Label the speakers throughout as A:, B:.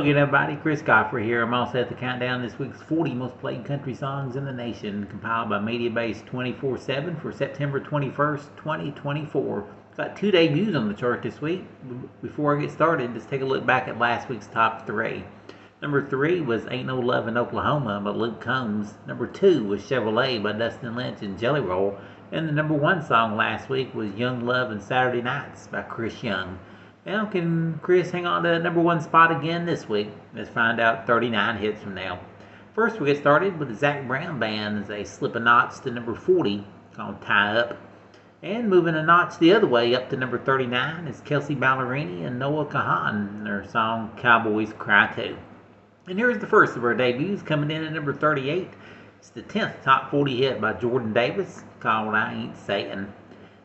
A: again, everybody. Chris Godfrey here. I'm all set to count down this week's 40 most played country songs in the nation, compiled by Mediabase 24/7 for September 21st, 2024. Got two debuts on the chart this week. Before I get started, just take a look back at last week's top three. Number 3 was Ain't No Love in Oklahoma by Luke Combs. Number 2 was Chevrolet by Dustin Lynch and Jelly Roll. And the number 1 song last week was Young Love and Saturday Nights by Chris Young. Now, can Chris hang on to the number 1 spot again this week? Let's find out 39 hits from now. First, we get started with the Zac Brown Band as they slip a notch to number 40, called Tie Up. And moving a notch the other way up to number 39 is Kelsea Ballerini and Noah Kahan and their song Cowboys Cry Too. And here's the first of our debuts, coming in at number 38. It's the 10th top 40 hit by Jordan Davis, called I Ain't Sayin'.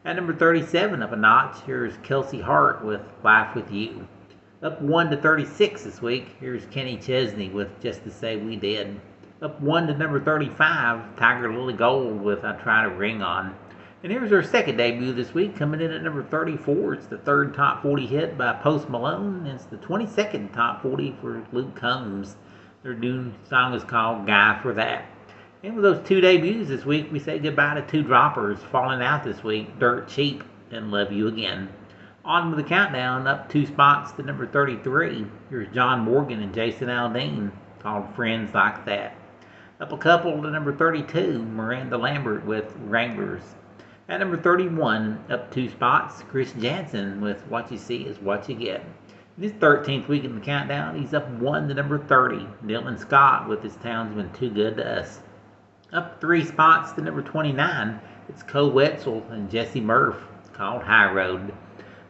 A: At number 37, up a notch, here's Kelsey Hart with Life With You. Up 1 to 36 this week, here's Kenny Chesney with Just To Say We Did. Up 1 to number 35, Tiger Lily Gold with I Try to Ring On. And here's our second debut this week, coming in at number 34. It's the 3rd top 40 hit by Post Malone, and it's the 22nd top 40 for Luke Combs. Their new song is called Guy For That. And with those two debuts this week, we say goodbye to two droppers falling out this week, Dirt Cheap and Love You Again. On with the countdown, up 2 spots to number 33. Here's John Morgan and Jason Aldean, called Friends Like That. Up a couple to number 32, Miranda Lambert with Wranglers. At number 31, up 2 spots, Chris Janson with What You See Is What You Get. In his 13th week in the countdown, he's up 1 to number 30, Dylan Scott with This Town's Been Too Good to Us. Up 3 spots to number 29, it's Cole Wetzel and Jesse Murph, called High Road.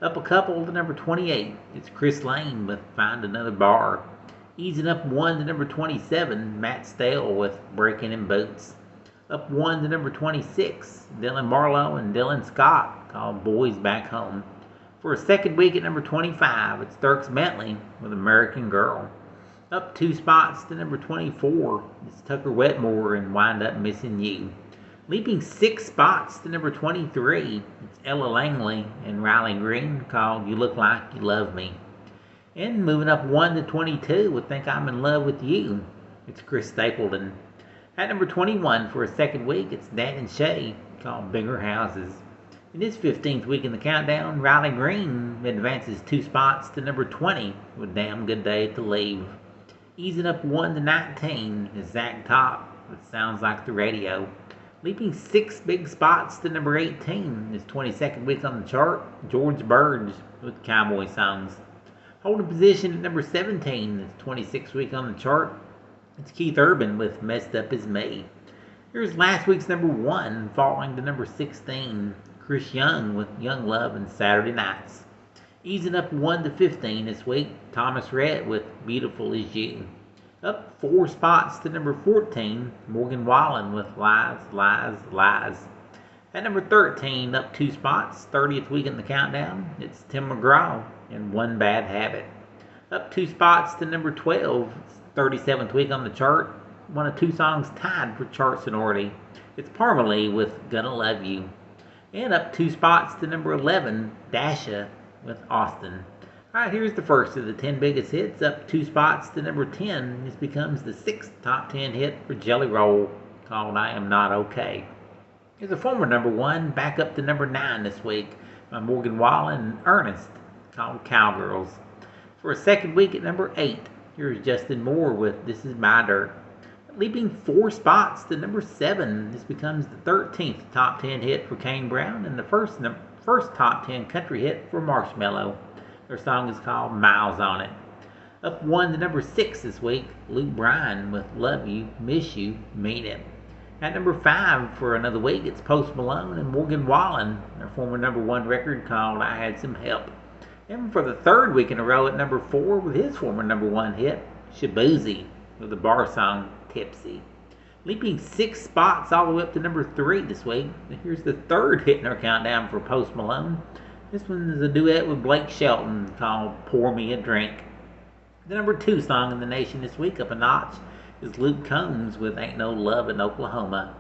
A: Up a couple to number 28, it's Chris Lane with Find Another Bar. Easing up 1 to number 27, Matt Stale with Breaking in Boots. Up 1 to number 26, Dylan Marlowe and Dylan Scott, called Boys Back Home. For a second week at number 25, it's Dierks Bentley with American Girl. Up 2 spots to number 24, it's Tucker Wetmore and Wind Up Missing You. Leaping 6 spots to number 23, it's Ella Langley and Riley Green, called You Look Like You Love Me. And moving up 1 to 22 with Think I'm in Love with You, it's Chris Stapleton. At number 21 for a second week, it's Dan and Shay, called Bigger Houses. In his 15th week in the countdown, Riley Green advances 2 spots to number 20 with Damn Good Day to Leave. Easing up 1 to 19 is Zach Top with Sounds Like the Radio. Leaping 6 big spots to number 18 is 22nd week on the chart, George Burge with Cowboy Songs. Holding position at number 17 is 26th week on the chart, it's Keith Urban with Messed Up As Me. Here's last week's number 1, falling to number 16, Chris Young with Young Love and Saturday Nights. Easing up 1 to 15 this week, Thomas Rhett with Beautiful As You. Up 4 spots to number 14, Morgan Wallen with Lies, Lies, Lies. At number 13, up 2 spots, 30th week in the countdown, it's Tim McGraw and One Bad Habit. Up 2 spots to number 12, 37th week on the chart, one of 2 songs tied for chart sonority. It's Parmalee with Gonna Love You. And up 2 spots to number 11, Dasha with Austin. Alright, here's the first of the 10 biggest hits. Up 2 spots to number 10, this becomes the 6th top 10 hit for Jelly Roll, called I Am Not Okay. Here's a former number 1, back up to number 9 this week by Morgan Wallen and Ernest, called Cowgirls. For a second week at number 8, here's Justin Moore with This Is My Dirt. Leaping 4 spots to number 7, this becomes the 13th top 10 hit for Kane Brown and the first top 10 country hit for Marshmello. Their song is called Miles on It. Up 1 to number 6 this week, Luke Bryan with Love You, Miss You, Mean It. At number 5 for another week, it's Post Malone and Morgan Wallen, their former number 1 record called I Had Some Help. And for the 3rd week in a row at number 4 with his former number 1 hit, Shaboozey with the bar song Tipsy. Leaping 6 spots all the way up to number 3 this week. And here's the 3rd hit in our countdown for Post Malone. This one is a duet with Blake Shelton called Pour Me a Drink. The number 2 song in the nation this week, up a notch, is Luke Combs with Ain't No Love in Oklahoma.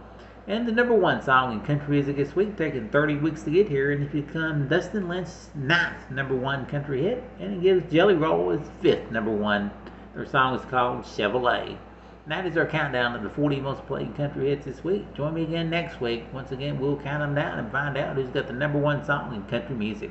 A: And the number 1 song in country music this week, taking 30 weeks to get here, and it's become Dustin Lynch's 9th number 1 country hit, and it gives Jelly Roll his 5th number 1 Their song is called Chevrolet. And that is our countdown of the 40 most played country hits this week. Join me again next week. Once again, we'll count them down and find out who's got the #1 song in country music.